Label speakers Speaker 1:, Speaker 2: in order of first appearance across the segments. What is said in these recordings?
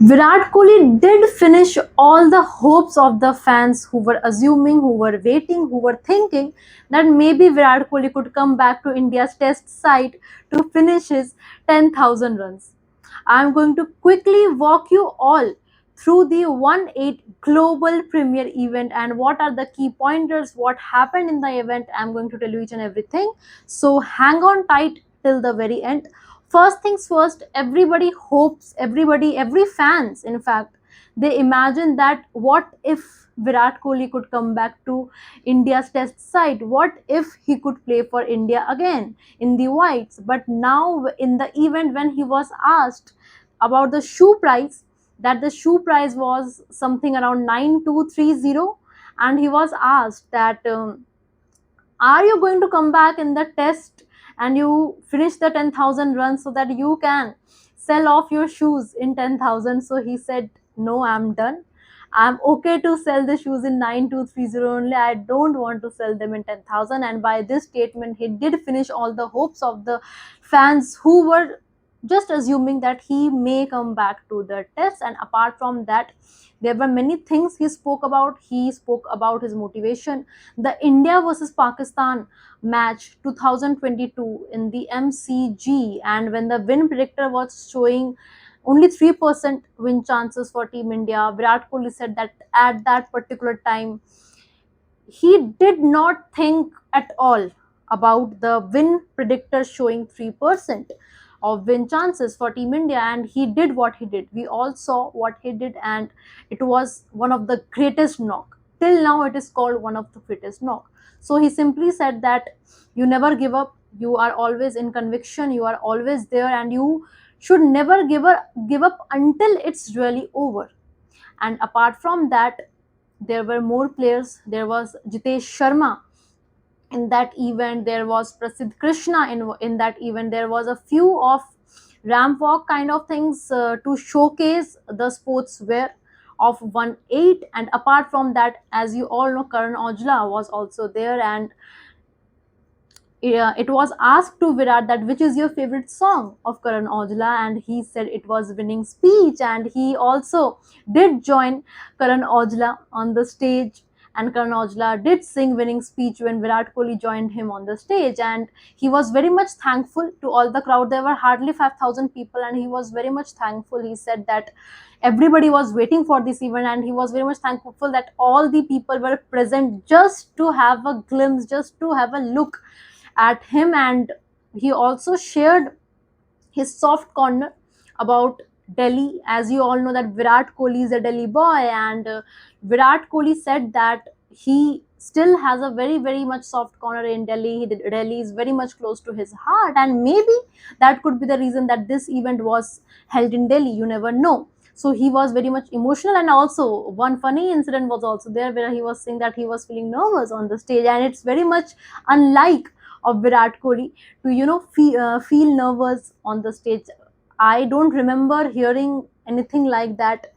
Speaker 1: Virat Kohli did finish all the hopes of the fans who were assuming, who were waiting, who were thinking that maybe Virat Kohli could come back to India's test site to finish his 10,000 runs. I'm going to quickly walk you all through the One8 Global Premiere event and what are the key pointers, what happened in the event. I'm going to tell you each and everything. So hang on tight till the very end. First things first, everybody hopes, every fans, in fact, they imagine that what if Virat Kohli could come back to India's test side, what if he could play for India again in the whites. But now in the event, when he was asked about the shoe price, that the shoe price was something around 9230, and he was asked that are you going to come back in the test and you finish the 10,000 runs so that you can sell off your shoes in 10,000? So he said, no, I'm done. I'm okay to sell the shoes in 9230 only. I don't want to sell them in 10,000. And by this statement, he did finish all the hopes of the fans who were just assuming that he may come back to the test. And apart from that, there were many things he spoke about. He spoke about his motivation, the India versus Pakistan match 2022 in the MCG, and when the win predictor was showing only 3% win chances for Team India, Virat Kohli said that at that particular time he did not think at all about the win predictor showing 3% of win chances for Team India, and he did what he did. We all saw what he did, and it was one of the greatest knock. Till now, it is called one of the greatest knock. So he simply said that you never give up, you are always in conviction, you are always there, and you should never give up until it's really over. And apart from that, there were more players. There was Jitesh Sharma in that event, there was Prasidh Krishna in that event, there was a few of ramp walk kind of things to showcase the sportswear of 1/8. And apart from that, as you all know, Karan Aujla was also there, and it was asked to Virat that which is your favorite song of Karan Aujla, and he said it was Winning Speech, and he also did join Karan Aujla on the stage, and Karan Aujla did sing Winning Speech when Virat Kohli joined him on the stage, and he was very much thankful to all the crowd. There were hardly 5,000 people, and he was very much thankful. He said that everybody was waiting for this event, and he was very much thankful that all the people were present just to have a glimpse, just to have a look at him. And he also shared his soft corner about Delhi. As you all know that Virat Kohli is a Delhi boy, and Virat Kohli said that he still has a very much soft corner in Delhi. Delhi is very much close to his heart, and maybe that could be the reason that this event was held in Delhi. You never know. So he was very much emotional, and also one funny incident was also there where he was saying that he was feeling nervous on the stage, and it's very much unlike of Virat Kohli to feel nervous on the stage. I don't remember hearing anything like that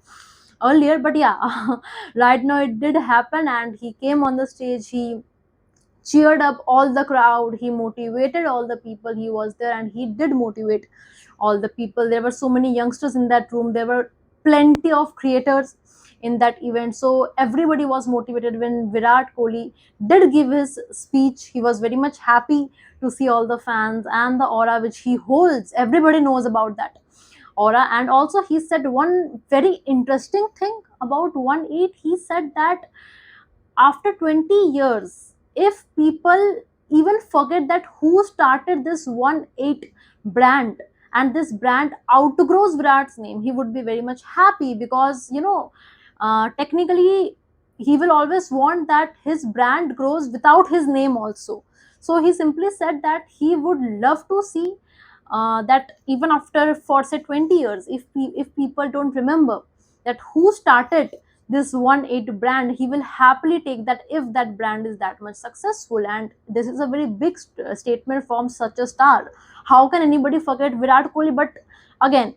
Speaker 1: earlier, but yeah, right now it did happen, and he came on the stage. He cheered up all the crowd. He motivated all the people. He was there, and he did motivate all the people. There were so many youngsters in that room. There were plenty of creators in that event, so everybody was motivated. When Virat Kohli did give his speech, he was very much happy to see all the fans and the aura which he holds. Everybody knows about that aura. And also he said one very interesting thing about 1/8. He said that after 20 years, if people even forget that who started this 1/8 brand, and this brand outgrows Virat's name, he would be very much happy, because technically he will always want that his brand grows without his name also. So he simply said that he would love to see that even after, for say, 20 years, if people don't remember that who started this 1/8 brand, he will happily take that if that brand is that much successful. And this is a very big statement from such a star. How can anybody forget Virat Kohli? But again,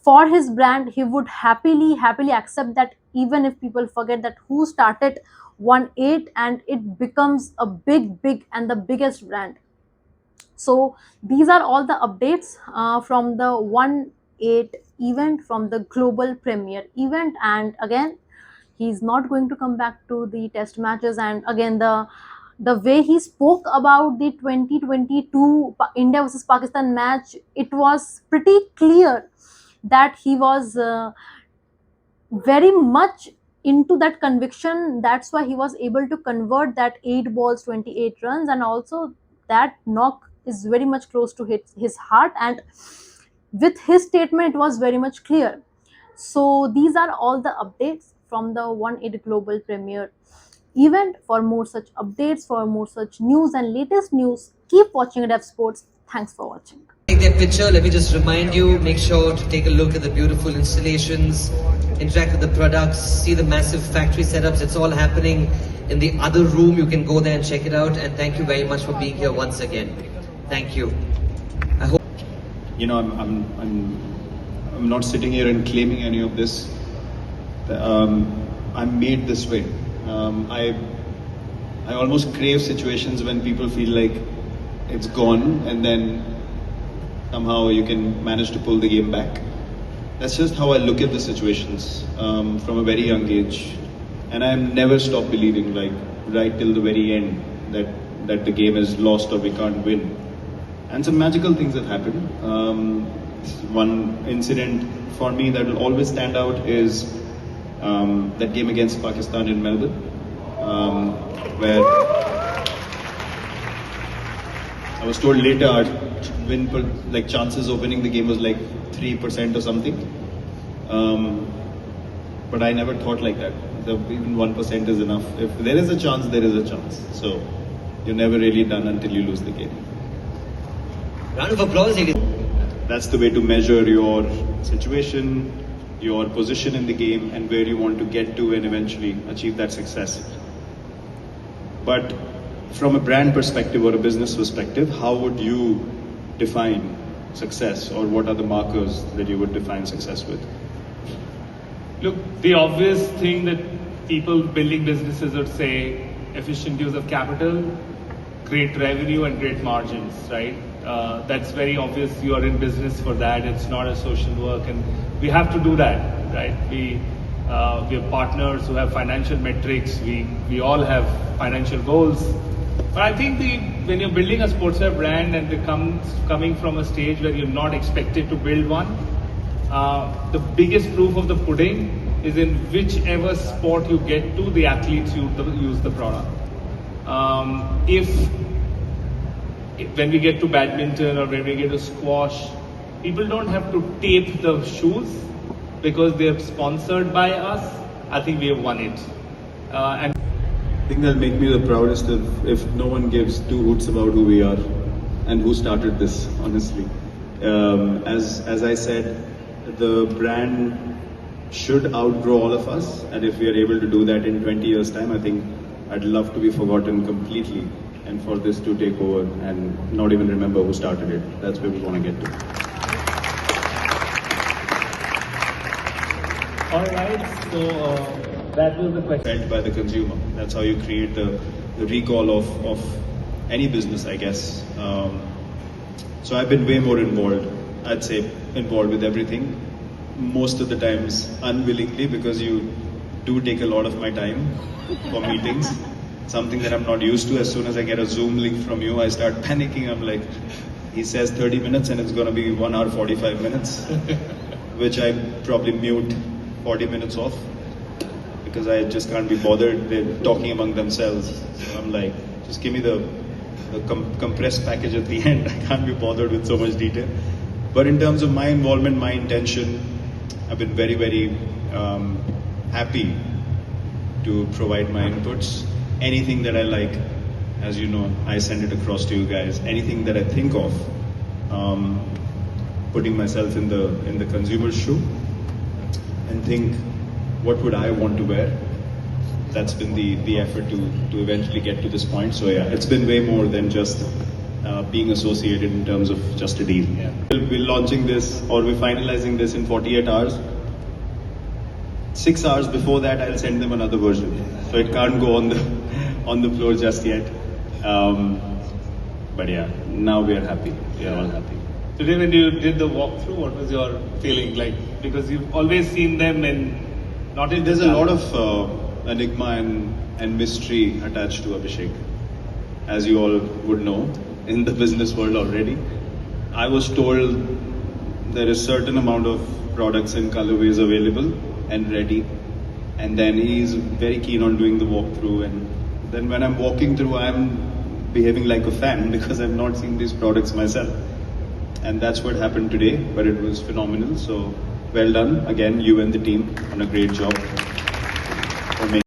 Speaker 1: for his brand, he would happily accept that even if people forget that who started 1/8, and it becomes a big and the biggest brand. So these are all the updates from the 1/8 event, from the global premiere event. And again, he's not going to come back to the test matches. And again, the way he spoke about the 2022 India versus Pakistan match, it was pretty clear that he was very much into that conviction. That's why he was able to convert that 8 balls 28 runs. And also that knock is very much close to his heart, and with his statement it was very much clear. So these are all the updates from the One8 Global Premiere event. For more such updates, for more such news and latest news, keep watching Revsportz. Thanks for watching.
Speaker 2: Take that picture. Let me just remind you, make sure to take a look at the beautiful installations, interact with the products, see the massive factory setups. It's all happening in the other room. You can go there and check it out. And thank you very much for being here once again. Thank you. I hope.
Speaker 3: You know, I'm not sitting here and claiming any of this. I'm made this way. I almost crave situations when people feel like it's gone and then somehow you can manage to pull the game back. That's just how I look at the situations from a very young age. And I've never stopped believing, like right till the very end, that the game is lost or we can't win. And some magical things have happened. One incident for me that will always stand out is that game against Pakistan in Melbourne, where I was told later our win, like chances of winning the game was like 3% or something. But I never thought like that. Even 1% is enough. If there is a chance, there is a chance. So you're never really done until you lose the game.
Speaker 2: Round of applause.
Speaker 3: That's the way to measure your situation, your position in the game, and where you want to get to and eventually achieve that success. But from a brand perspective or a business perspective, how would you define success, or what are the markers that you would define success with?
Speaker 4: Look, the obvious thing that people building businesses would say: efficient use of capital, great revenue and great margins, right? That's very obvious. You are in business for that. It's not a social work, and we have to do that, right? We have partners who have financial metrics. We all have financial goals. But I think when you're building a sportswear brand and coming from a stage where you're not expected to build one, the biggest proof of the pudding is in whichever sport you get to, the athletes use the product. When we get to badminton or when we get to squash, people don't have to tape the shoes because they're sponsored by us. I think we have won it. And
Speaker 3: I think that'll make me the proudest if no one gives two hoots about who we are and who started this, honestly. As I said, the brand should outgrow all of us, and if we are able to do that in 20 years' time, I think I'd love to be forgotten completely and for this to take over and not even remember who started it. That's where we want to get to.
Speaker 4: all right, so that was the question.
Speaker 3: Felt by the consumer. That's how you create the recall of any business, I guess. So I've been way more involved, I'd say, involved with everything. Most of the times unwillingly, because you do take a lot of my time for meetings. Something that I'm not used to. As soon as I get a Zoom link from you, I start panicking. I'm like, he says 30 minutes and it's going to be 1 hour 45 minutes, which I probably mute 40 minutes off because I just can't be bothered. They're talking among themselves. So I'm like, just give me the compressed package at the end. I can't be bothered with so much detail. But in terms of my involvement, my intention, I've been very, very happy to provide my inputs. Anything that I like, as you know, I send it across to you guys. Anything that I think of, putting myself in the consumer's shoe and think, what would I want to wear? That's been the effort to eventually get to this point. So yeah, it's been way more than just being associated in terms of just a deal. Yeah. We're launching this, or we're finalizing this in 48 hours. 6 hours before that, I'll send them another version. So it can't go on the floor just yet. But yeah, now we are happy. We are all happy.
Speaker 4: Today when you did the walkthrough, what was your feeling like? Because you've always seen them in not in
Speaker 3: There's a lot of enigma and mystery attached to Abhishek, as you all would know in the business world already. I was told there is certain amount of products and colorways available and ready, and then he's very keen on doing the walkthrough, and then when I'm walking through, I'm behaving like a fan because I've not seen these products myself. And that's what happened today, but it was phenomenal. So well done again, you and the team, on a great job.